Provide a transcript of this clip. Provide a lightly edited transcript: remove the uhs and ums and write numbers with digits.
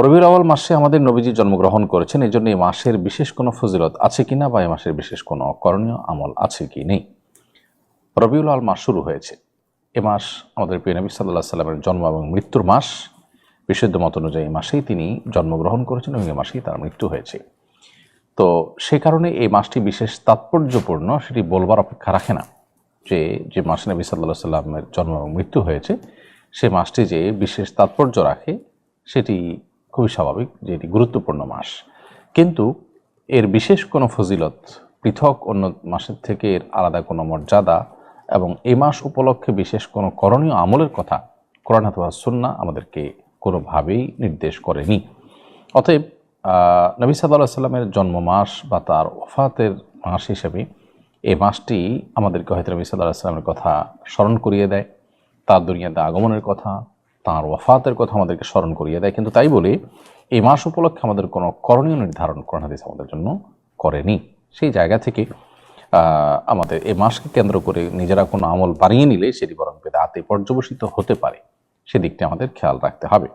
রবিউল আউয়াল মাসে আমাদের নবীজি জন্মগ্রহণ করেছেন, এই জন্য এই মাসের বিশেষ কোনো ফজিলত আছে কিনা বা এই মাসের বিশেষ কোনো করণীয় আমল আছে কি নেই। রবিউল আউয়াল মাস শুরু হয়েছে। এ মাস আমাদের প্রিয় নবী সাল্লাল্লাহু আলাইহি সাল্লামের জন্ম এবং মৃত্যুর মাস। বিশুদ্ধ মত অনুযায়ী এই মাসেই তিনি জন্মগ্রহণ করেছেন এবং এই মাসেই তার মৃত্যু হয়েছে। তো সে কারণে এই মাসটি বিশেষ তাৎপর্যপূর্ণ, সেটি বলবার অপেক্ষা রাখে না যে যে মাসে নবী সাল্লাল্লাহু আলাইহি সাল্লামের জন্ম এবং মৃত্যু হয়েছে সে মাসটি যে বিশেষ তাৎপর্য রাখে সেটি খুবই স্বাভাবিক যে এটি গুরুত্বপূর্ণ মাস। কিন্তু এর বিশেষ কোনো ফজিলত, পৃথক অন্য মাসের থেকে এর আলাদা কোনো মর্যাদা এবং এই মাস উপলক্ষে বিশেষ কোনো করণীয় আমলের কথা কোরআন অথবা সুন্নাহ আমাদেরকে কোনোভাবেই নির্দেশ করেনি। অতএব নবী সাল্লাল্লাহু আলাইহি সাল্লামের জন্ম মাস বা তার ওফাতের মাস হিসেবে এই মাসটি আমাদেরকে হয়তো নবী সাল্লাল্লাহু আলাইহি সাল্লামের কথা স্মরণ করিয়ে দেয়, তার দুনিয়াতে আগমনের কথা, তাঁর ওয়াফাতের কথা আমাদেরকে স্মরণ করিয়ে দেয়। কিন্তু তাই বলে এই মাস উপলক্ষে আমাদের কোনো করণীয় নির্ধারণ কোরআন হাদিস আমাদের জন্য করেনি। সেই জায়গা থেকে আমাদের এই মাসকে কেন্দ্র করে নিজেরা কোনো আমল বানিয়ে নিলে সেটি বরং বেদাতে পর্যবসিত হতে পারে, সেদিকটা আমাদের খেয়াল রাখতে হবে।